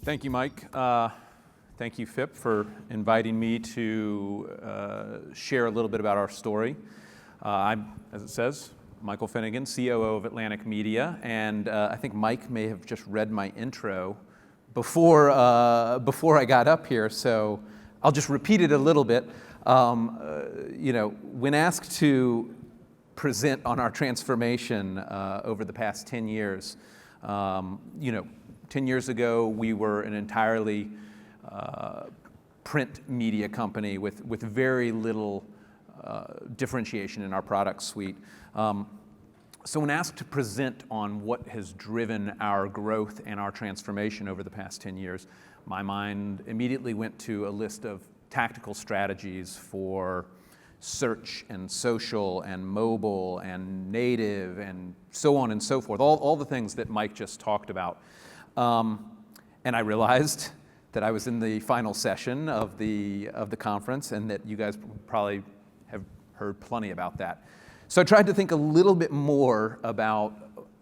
Thank you, Mike. Thank you, FIPP, for inviting me to share a little bit about our story. I'm, as it says, Michael Finnegan, COO of Atlantic Media, and I think Mike may have just read my intro before I got up here, so I'll just repeat it a little bit. When asked to present on our transformation over the past 10 years, 10 years ago we were an entirely print media company with very little differentiation in our product suite. So when asked to present on what has driven our growth and our transformation over the past 10 years, my mind immediately went to a list of tactical strategies for search and social and mobile and native and so on and so forth, all the things that Mike just talked about. And I realized that I was in the final session of the conference and that you guys probably have heard plenty about that. So I tried to think a little bit more about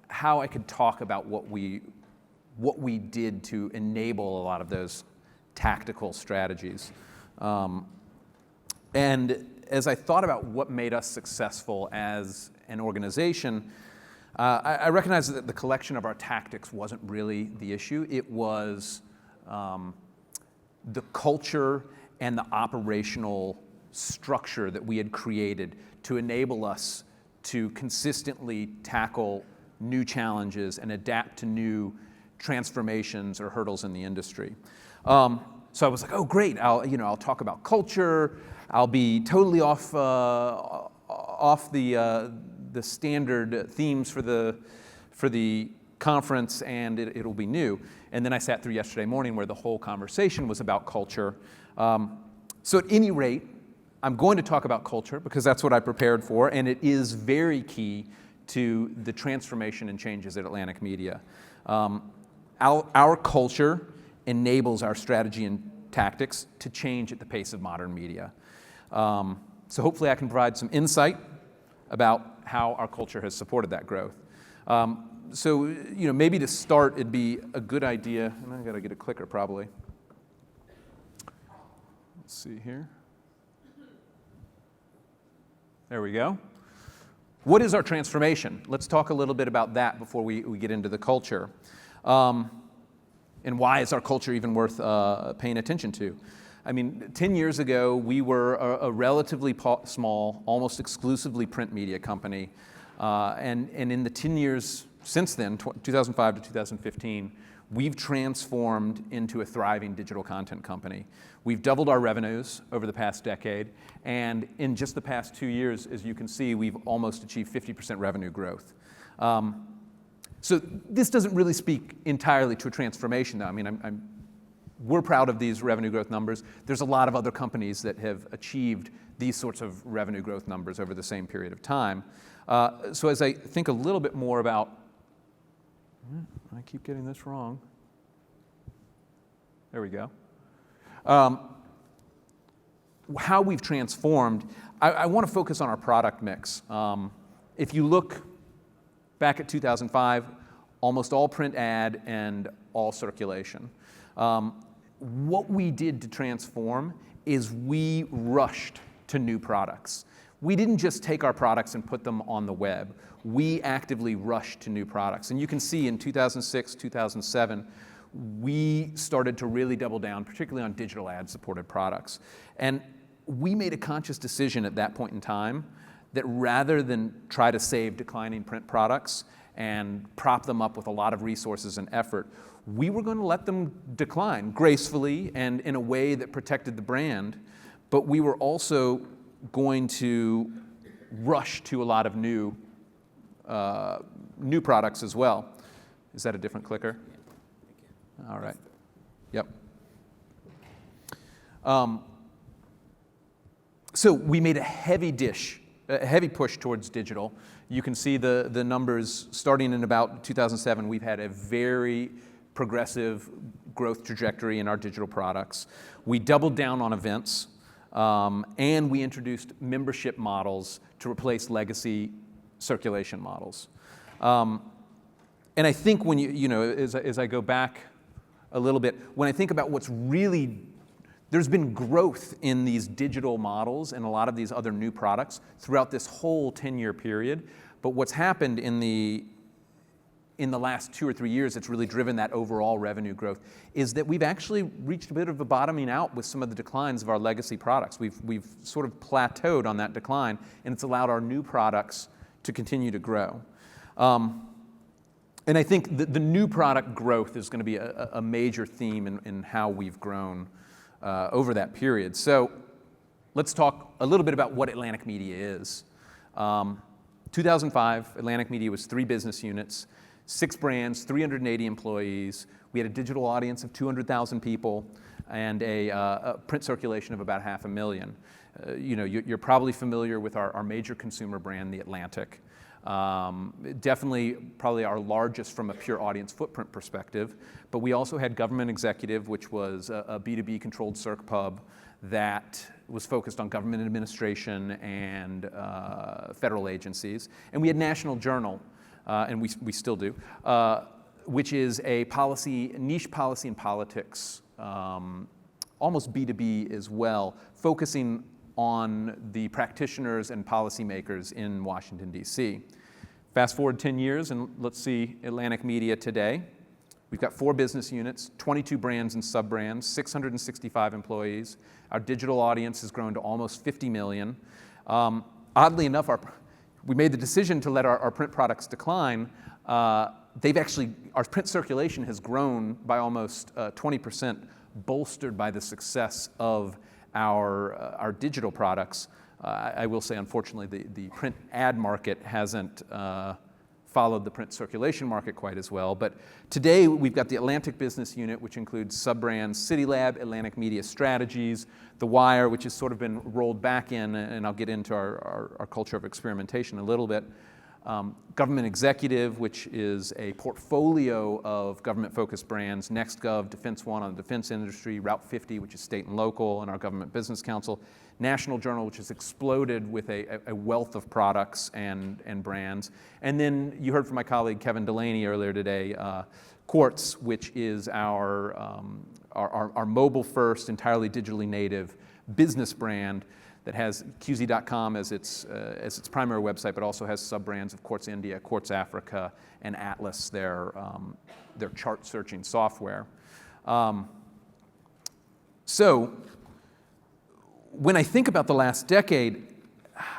how I could talk about what we did to enable a lot of those tactical strategies. And as I thought about what made us successful as an organization, I recognized that the collection of our tactics wasn't really the issue. It was the culture and the operational structure that we had created to enable us to consistently tackle new challenges and adapt to new transformations or hurdles in the industry. So I was like, oh great, I'll talk about culture. I'll be totally off the standard themes for the conference, and it'll be new. And then I sat through yesterday morning where the whole conversation was about culture. So at any rate, I'm going to talk about culture because that's what I prepared for, and it is very key to the transformation and changes at Atlantic Media. Our culture enables our strategy and tactics to change at the pace of modern media. So hopefully I can provide some insight about how our culture has supported that growth. So maybe to start, it'd be a good idea, and I gotta get a clicker probably. Let's see here. There we go. What is our transformation? Let's talk a little bit about that before we get into the culture. And why is our culture even worth paying attention to? I mean, 10 years ago, we were a relatively small, almost exclusively print media company. And in the 10 years since then, 2005 to 2015, we've transformed into a thriving digital content company. We've doubled our revenues over the past decade, and in just the past 2 years, as you can see, we've almost achieved 50% revenue growth. So this doesn't really speak entirely to a transformation, though. I mean, we're proud of these revenue growth numbers. There's a lot of other companies that have achieved these sorts of revenue growth numbers over the same period of time. So as I think a little bit more about, I keep getting this wrong. There we go. How we've transformed, I want to focus on our product mix. If you look back at 2005, almost all print ad and all circulation. What we did to transform is we rushed to new products. We didn't just take our products and put them on the web. We actively rushed to new products. And you can see in 2006, 2007, we started to really double down, particularly on digital ad-supported products. And we made a conscious decision at that point in time that rather than try to save declining print products and prop them up with a lot of resources and effort, we were going to let them decline gracefully and in a way that protected the brand, but we were also going to rush to a lot of new products as well. Is that a different clicker? All right. Yep. So we made a heavy push towards digital. You can see the numbers starting in about 2007. We've had a very progressive growth trajectory in our digital products. We doubled down on events, and we introduced membership models to replace legacy circulation models. And I think when as I go back a little bit. When I think about what's really, there's been growth in these digital models and a lot of these other new products throughout this whole 10-year period. But what's happened in the last 2 or 3 years that's really driven that overall revenue growth is that we've actually reached a bit of a bottoming out with some of the declines of our legacy products. We've sort of plateaued on that decline, and it's allowed our new products to continue to grow. And I think the new product growth is going to be a major theme in how we've grown over that period. So let's talk a little bit about what Atlantic Media is. 2005, Atlantic Media was 3 business units, 6 brands, 380 employees. We had a digital audience of 200,000 people and a print circulation of about 500,000. You're probably familiar with our major consumer brand, The Atlantic. Definitely probably our largest from a pure audience footprint perspective, but we also had Government Executive, which was a B2B controlled circ pub that was focused on government administration and federal agencies. And we had National Journal, and we still do, which is a niche policy and politics, almost B2B as well, focusing on the practitioners and policymakers in Washington, D.C. Fast forward 10 years, and let's see Atlantic Media today. We've got 4 business units, 22 brands and sub-brands, 665 employees. Our digital audience has grown to almost 50 million. Oddly enough, we made the decision to let our print products decline. Our print circulation has grown by almost 20%, bolstered by the success of our digital products. I will say, unfortunately, the print ad market hasn't followed the print circulation market quite as well. But today, we've got the Atlantic business unit, which includes sub-brands CityLab, Atlantic Media Strategies, The Wire, which has sort of been rolled back in, and I'll get into our culture of experimentation a little bit. Government Executive, which is a portfolio of government-focused brands, NextGov, Defense One on the defense industry, Route 50, which is state and local, and our Government Business Council, National Journal, which has exploded with a wealth of products and brands. And then you heard from my colleague Kevin Delaney earlier today, Quartz, which is our mobile-first, entirely digitally native business brand that has QZ.com as its primary website, but also has sub-brands of Quartz India, Quartz Africa, and Atlas, their chart searching software. So when I think about the last decade,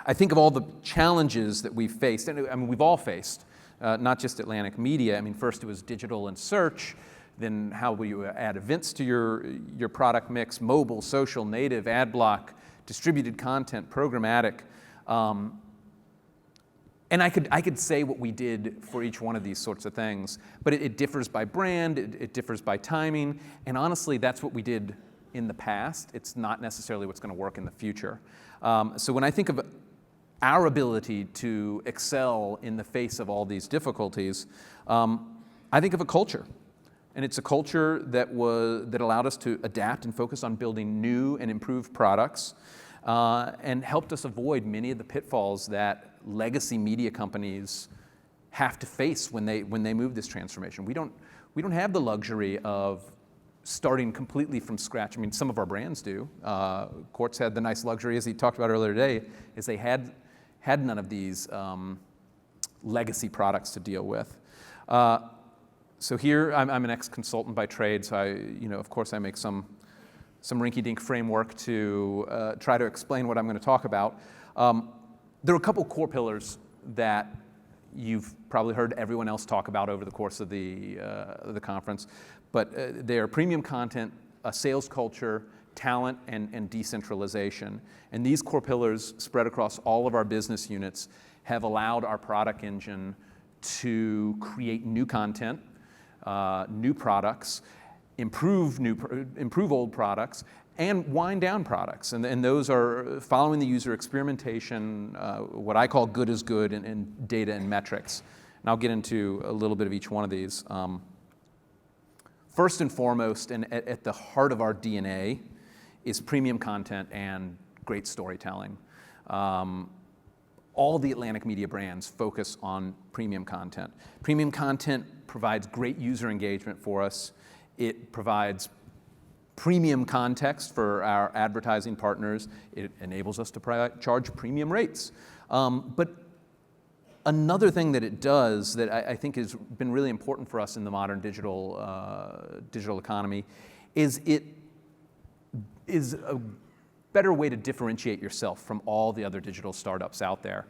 I think of all the challenges that we've faced, and I mean, we've all faced, not just Atlantic Media. I mean, first it was digital and search, then how will you add events to your product mix, mobile, social, native, ad block, distributed content, programmatic. And I could say what we did for each one of these sorts of things, but it differs by brand, it differs by timing, and honestly, that's what we did in the past. It's not necessarily what's going to work in the future. So when I think of our ability to excel in the face of all these difficulties, I think of a culture. And it's a culture that allowed us to adapt and focus on building new and improved products, and helped us avoid many of the pitfalls that legacy media companies have to face when they move this transformation. We don't have the luxury of starting completely from scratch. I mean, some of our brands do. Quartz had the nice luxury, as he talked about earlier today, is they had none of these legacy products to deal with. So here, I'm an ex-consultant by trade, so of course I make some rinky-dink framework to try to explain what I'm going to talk about. There are a couple core pillars that you've probably heard everyone else talk about over the course of the conference, but they are premium content, a sales culture, talent, and decentralization. And these core pillars spread across all of our business units have allowed our product engine to create new content, new products, improve old products, and wind down products. And those are following the user experimentation, what I call good is good, and data and metrics. And I'll get into a little bit of each one of these. First and foremost, and at the heart of our DNA, is premium content and great storytelling. All the Atlantic Media brands focus on premium content. Premium content provides great user engagement for us. It provides premium context for our advertising partners. It enables us to charge premium rates. But another thing that it does that I think has been really important for us in the modern digital economy is it is a better way to differentiate yourself from all the other digital startups out there.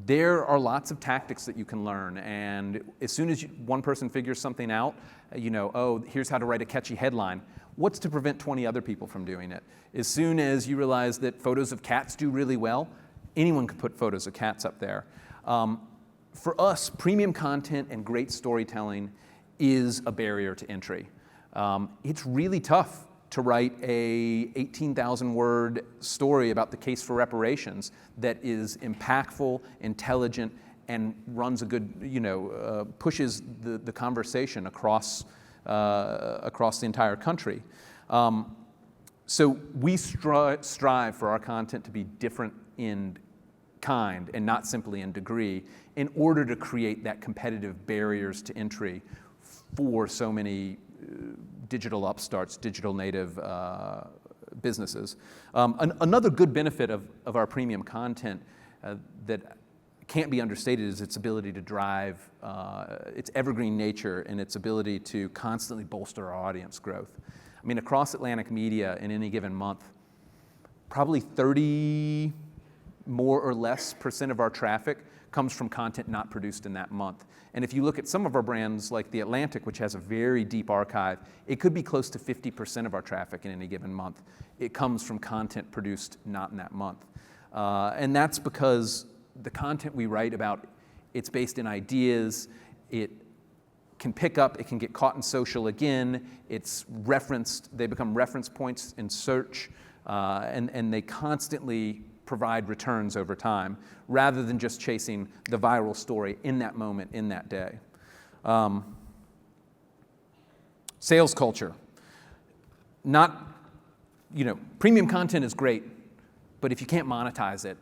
There are lots of tactics that you can learn, and as soon as one person figures something out, oh, here's how to write a catchy headline. What's to prevent 20 other people from doing it? As soon as you realize that photos of cats do really well, anyone can put photos of cats up there. For us, premium content and great storytelling is a barrier to entry. It's really tough to write a 18,000-word story about the case for reparations that is impactful, intelligent, and runs a good, pushes the conversation across the entire country. So we strive for our content to be different in kind and not simply in degree in order to create that competitive barriers to entry for so many digital upstarts, digital native businesses. Another good benefit of our premium content that can't be understated is its ability to drive its evergreen nature and its ability to constantly bolster our audience growth. I mean, across Atlantic Media in any given month, probably 30 more or less % of our traffic comes from content not produced in that month. And if you look at some of our brands like The Atlantic, which has a very deep archive, it could be close to 50% of our traffic in any given month. It comes from content produced not in that month. And that's because the content we write about, it's based in ideas, it can pick up, it can get caught in social again, it's referenced, they become reference points in search, and they constantly provide returns over time, rather than just chasing the viral story in that moment, in that day. Sales culture. Premium content is great, but if you can't monetize it,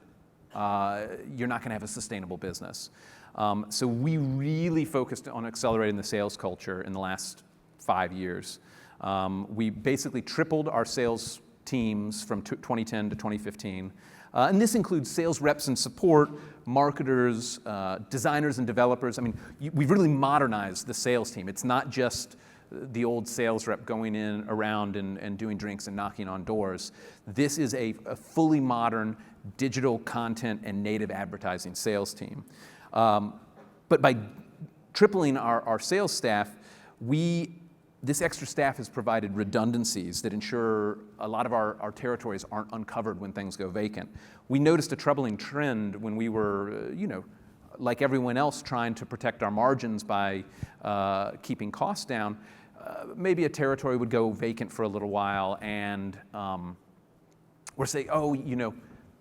you're not gonna have a sustainable business. So we really focused on accelerating the sales culture in the last 5 years. We basically tripled our sales teams from 2010 to 2015. And this includes sales reps and support, marketers, designers and developers. I mean, we've really modernized the sales team. It's not just the old sales rep going in around and doing drinks and knocking on doors. This is a fully modern digital content and native advertising sales team. But by tripling our sales staff, this extra staff has provided redundancies that ensure a lot of our territories aren't uncovered when things go vacant. We noticed a troubling trend when we were, like everyone else, trying to protect our margins by keeping costs down. Maybe a territory would go vacant for a little while, and we're saying,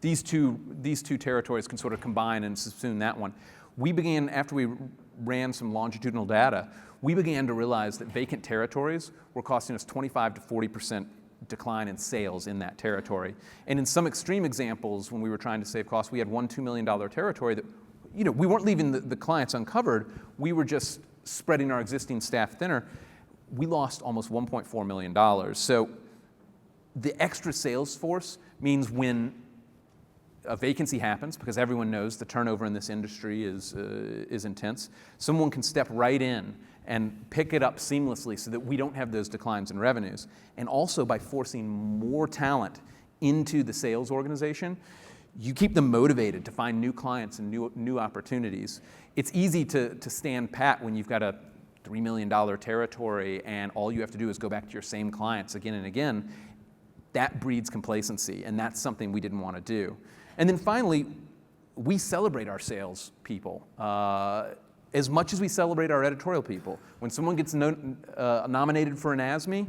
these two territories can sort of combine and subsume that one. We began, after we ran some longitudinal data, we began to realize that vacant territories were costing us 25 to 40% decline in sales in that territory. And in some extreme examples, when we were trying to save costs, we had $1-2 million territory that, we weren't leaving the clients uncovered, we were just spreading our existing staff thinner. We lost almost $1.4 million. So the extra sales force means when a vacancy happens, because everyone knows the turnover in this industry is intense, someone can step right in and pick it up seamlessly so that we don't have those declines in revenues. And also by forcing more talent into the sales organization, you keep them motivated to find new clients and new opportunities. It's easy to stand pat when you've got a $3 million territory and all you have to do is go back to your same clients again and again. That breeds complacency, and that's something we didn't want to do. And then finally, we celebrate our sales people as much as we celebrate our editorial people. When someone gets nominated for an ASME,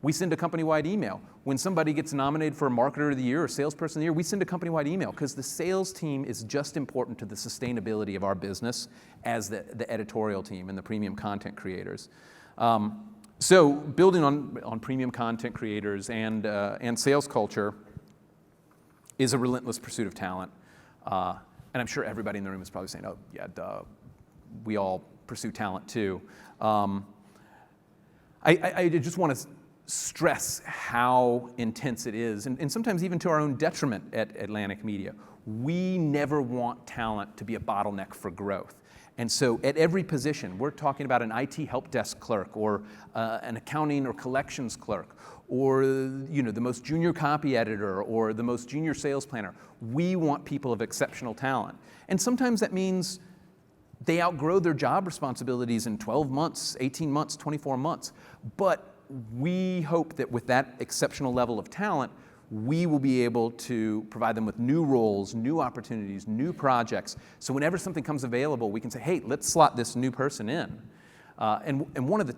we send a company-wide email. When somebody gets nominated for a Marketer of the Year or Salesperson of the Year, we send a company-wide email, because the sales team is just important to the sustainability of our business as the editorial team and the premium content creators. So building on premium content creators and sales culture is a relentless pursuit of talent. And I'm sure everybody in the room is probably saying, oh, yeah, duh, we all pursue talent too. I just want to stress how intense it is, and sometimes even to our own detriment at Atlantic Media. We never want talent to be a bottleneck for growth. And so at every position, we're talking about an IT help desk clerk or an accounting or collections clerk or the most junior copy editor or the most junior sales planner. We want people of exceptional talent. And sometimes that means they outgrow their job responsibilities in 12 months, 18 months, 24 months. But we hope that with that exceptional level of talent, we will be able to provide them with new roles, new opportunities, new projects. So whenever something comes available, we can say, hey, let's slot this new person in. And one of the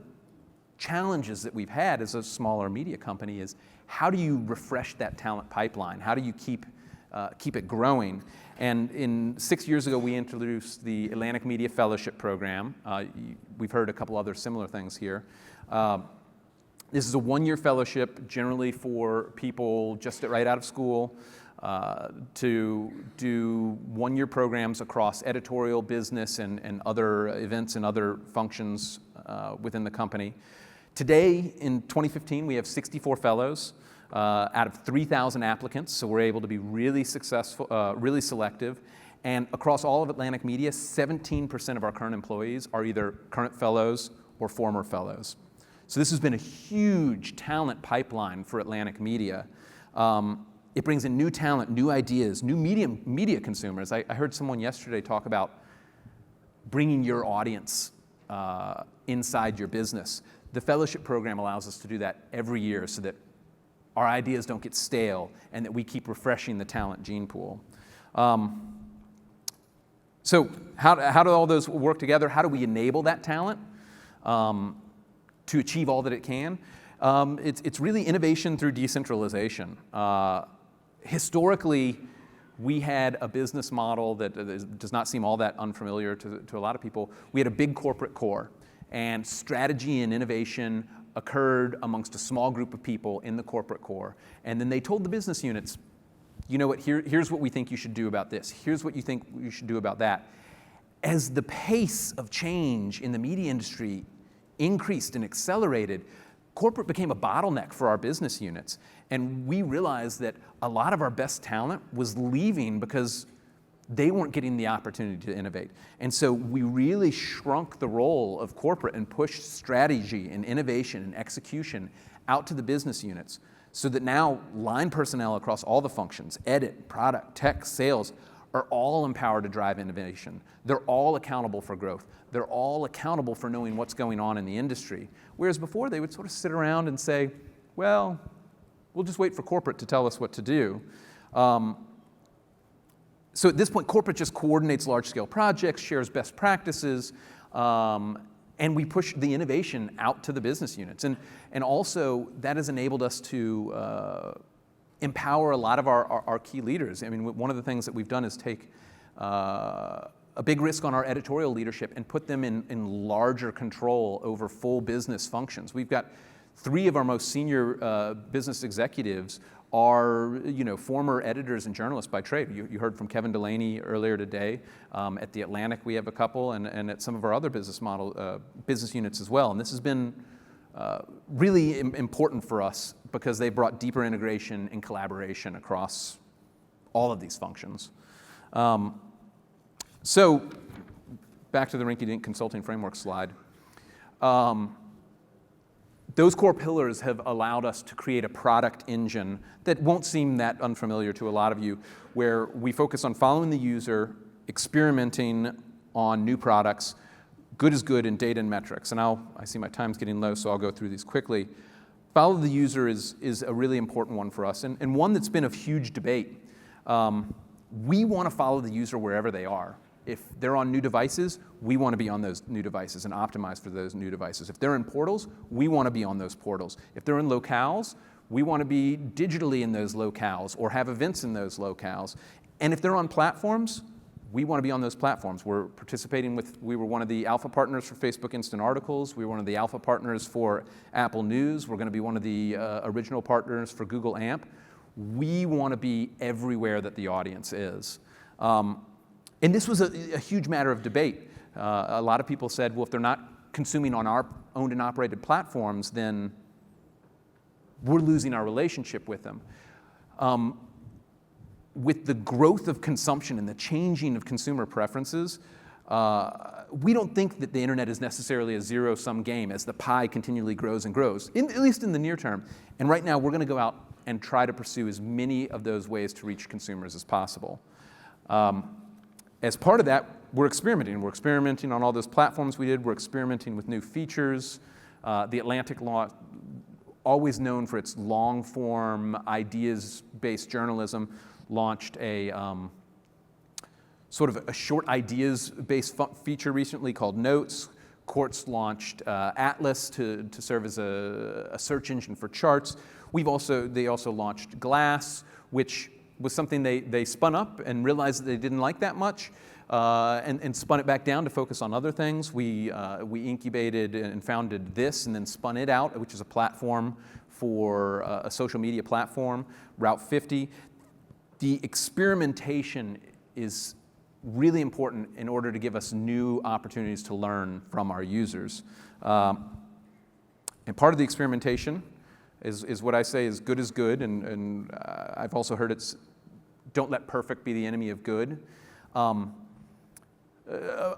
challenges that we've had as a smaller media company is how do you refresh that talent pipeline? How do you keep it growing? And 6 years ago, we introduced the Atlantic Media Fellowship Program. We've heard a couple other similar things here. This is a one-year fellowship, generally for people just right out of school, to do one-year programs across editorial, business, and other events and other functions within the company. Today, in 2015, we have 64 fellows out of 3,000 applicants, so we're able to be really successful, really selective. And across all of Atlantic Media, 17% of our current employees are either current fellows or former fellows. So this has been a huge talent pipeline for Atlantic Media. It brings in new talent, new ideas, new media consumers. I heard someone yesterday talk about bringing your audience inside your business. The fellowship program allows us to do that every year so that our ideas don't get stale and that we keep refreshing the talent gene pool. So how do all those work together? How do we enable that talent to achieve all that it can? It's really innovation through decentralization. Historically, we had a business model that does not seem all that unfamiliar to a lot of people. We had a big corporate core, and strategy and innovation occurred amongst a small group of people in the corporate core. And then they told the business units, you know what, here's what we think you should do about this. Here's what you think you should do about that. As the pace of change in the media industry increased and accelerated, corporate became a bottleneck for our business units. And we realized that a lot of our best talent was leaving because they weren't getting the opportunity to innovate. And so we really shrunk the role of corporate and pushed strategy and innovation and execution out to the business units so that now line personnel across all the functions, edit, product, tech, sales, are all empowered to drive innovation. They're all accountable for growth. They're all accountable for knowing what's going on in the industry. Whereas before they would sort of sit around and say, well, we'll just wait for corporate to tell us what to do. So at this point, corporate just coordinates large-scale projects, shares best practices, and we push the innovation out to the business units. And also, that has enabled us to empower a lot of our key leaders. I mean, one of the things that we've done is take a big risk on our editorial leadership and put them in larger control over full business functions. We've got 3 of our most senior business executives are former editors and journalists by trade. You heard from Kevin Delaney earlier today. At the Atlantic, we have a couple, and at some of our other business units as well. And this has been really important for us because they brought deeper integration and collaboration across all of these functions. So back to the rinky-dink consulting framework slide. Those core pillars have allowed us to create a product engine that won't seem that unfamiliar to a lot of you, where we focus on following the user, experimenting on new products, good is good in data and metrics. And I see my time's getting low, so I'll go through these quickly. Follow the user is a really important one for us, and one that's been of huge debate. We want to follow the user wherever they are. If they're on new devices, we want to be on those new devices and optimize for those new devices. If they're in portals, we want to be on those portals. If they're in locales, we want to be digitally in those locales or have events in those locales. And if they're on platforms, we want to be on those platforms. We were one of the alpha partners for Facebook Instant Articles. We were one of the alpha partners for Apple News. We're going to be one of the original partners for Google AMP. We want to be everywhere that the audience is. And this was a huge matter of debate. A lot of people said, well, if they're not consuming on our owned and operated platforms, then we're losing our relationship with them. With the growth of consumption and the changing of consumer preferences, we don't think that the internet is necessarily a zero-sum game as the pie continually grows and grows, at least in the near term. And right now, we're going to go out and try to pursue as many of those ways to reach consumers as possible. As part of that, we're experimenting. We're experimenting on all those platforms we did. We're experimenting with new features. The Atlantic Law, always known for its long-form, ideas-based journalism, launched a sort of a short ideas-based feature recently called Notes. Quartz launched Atlas to serve as a search engine for charts. They also launched Glass, which was something they spun up and realized that they didn't like that much, and spun it back down to focus on other things. We incubated and founded this and then spun it out, which is a platform for a social media platform, Route 50. The experimentation is really important in order to give us new opportunities to learn from our users. And part of the experimentation is what I say is good, and I've also heard it's don't let perfect be the enemy of good. A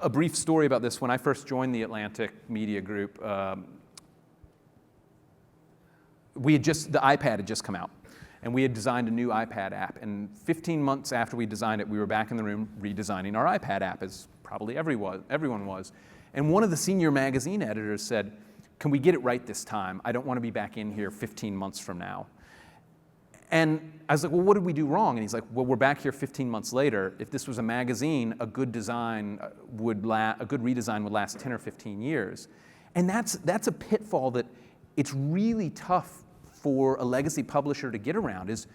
brief story about this: when I first joined the Atlantic Media Group, the iPad had just come out, and we had designed a new iPad app. And 15 months after we designed it, we were back in the room redesigning our iPad app, as probably everyone was. And one of the senior magazine editors said, "Can we get it right this time? I don't want to be back in here 15 months from now." And I was like, "Well, what did we do wrong?" And he's like, "Well, we're back here 15 months later. If this was a magazine, a good redesign would last 10 or 15 years." And that's a pitfall that it's really tough for a legacy publisher to get around. Is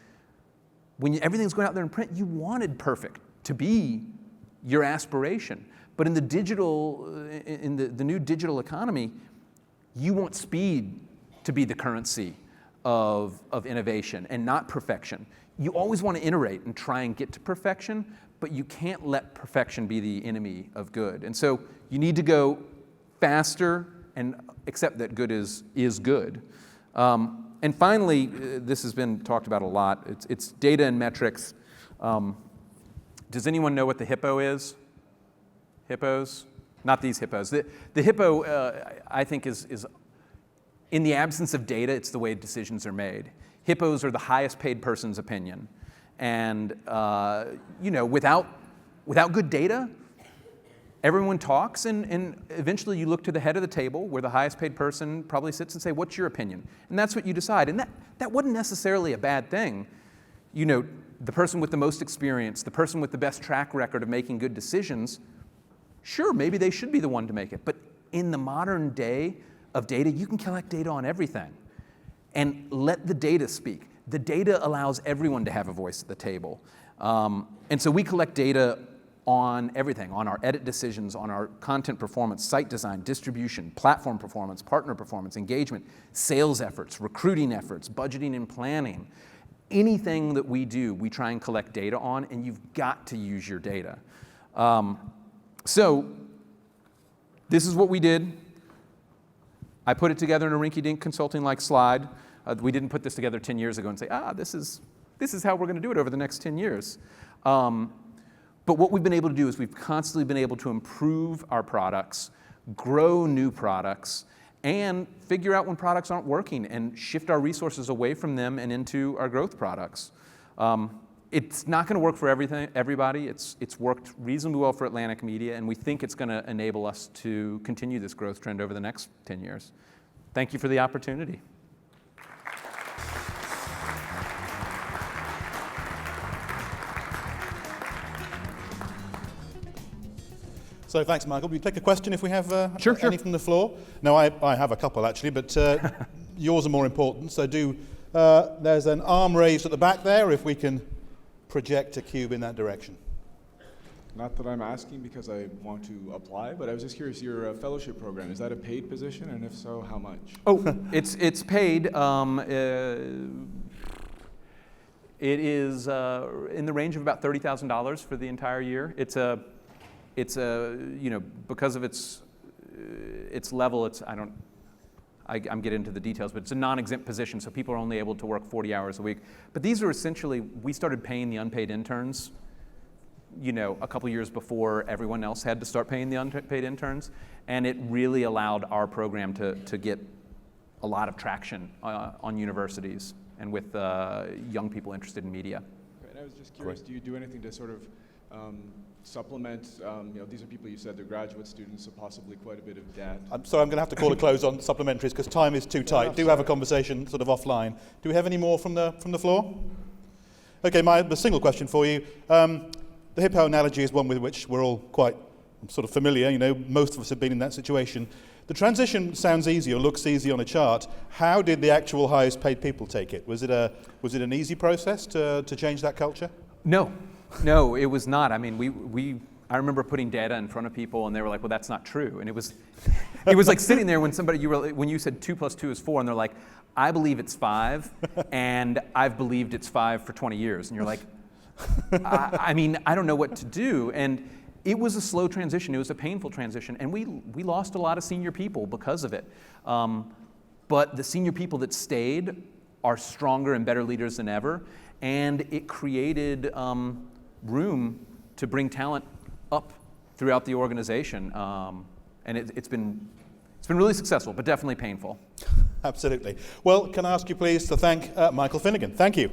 when everything's going out there in print, you wanted perfect to be your aspiration. But in the new digital economy, you want speed to be the currency of innovation and not perfection. You always want to iterate and try and get to perfection, but you can't let perfection be the enemy of good. And so you need to go faster and accept that good is good. And finally, this has been talked about a lot. It's data and metrics. Does anyone know what the Hippo is? Hippos? Not these hippos. The Hippo, I think, is in the absence of data, it's the way decisions are made. Hippos are the highest paid person's opinion. And without good data, everyone talks, and eventually you look to the head of the table where the highest paid person probably sits and say, "What's your opinion?" And that's what you decide. And that wasn't necessarily a bad thing. The person with the most experience, the person with the best track record of making good decisions, sure, maybe they should be the one to make it. But in the modern day of data, you can collect data on everything. And let the data speak. The data allows everyone to have a voice at the table. And so we collect data on everything, on our edit decisions, on our content performance, site design, distribution, platform performance, partner performance, engagement, sales efforts, recruiting efforts, budgeting and planning. Anything that we do, we try and collect data on, and you've got to use your data. So this is what we did. I put it together in a rinky-dink consulting-like slide. We didn't put this together 10 years ago and say, this is how we're going to do it over the next 10 years. But what we've been able to do is we've constantly been able to improve our products, grow new products, and figure out when products aren't working and shift our resources away from them and into our growth products. It's not going to work for everybody. It's worked reasonably well for Atlantic Media, and we think it's going to enable us to continue this growth trend over the next 10 years. Thank you for the opportunity. So thanks, Michael. We take a question if we have Sure. any from the floor. No, I have a couple actually, but yours are more important. So there's an arm raised at the back there. If we can project a cube in that direction. Not that I'm asking because I want to apply, but I was just curious. Your fellowship program, is that a paid position, and if so, how much? Oh, it's paid. It is in the range of about $30,000 for the entire year. It's because of its level. I'm getting into the details, but it's a non-exempt position, so people are only able to work 40 hours a week. But these are essentially, we started paying the unpaid interns, you know, a couple years before everyone else had to start paying the unpaid interns, and it really allowed our program to get a lot of traction on universities and with young people interested in media. And I was just curious, do you do anything to sort of supplement, you know, these are people you said they're graduate students, so possibly quite a bit of debt. I'm sorry, I'm going to have to call a close on supplementaries because time is too tight. Do have a conversation sort of offline. Do we have any more from the floor? Okay, the single question for you. The Hippo analogy is one with which we're all quite sort of familiar. You know, most of us have been in that situation. The transition sounds easy or looks easy on a chart. How did the actual highest paid people take it? Was it an easy process to change that culture? No, it was not. I mean, I remember putting data in front of people, and they were like, "Well, that's not true." And it was like sitting there when when you said 2 + 2 is 4, and they're like, "I believe it's 5, and I've believed it's 5 for 20 years." And you're like, I mean, I don't know what to do. And it was a slow transition. It was a painful transition, and we lost a lot of senior people because of it. But the senior people that stayed are stronger and better leaders than ever, and it created room to bring talent up throughout the organization, and it's been really successful, but definitely painful. Absolutely. Well, can I ask you please to thank Michael Finnegan? Thank you.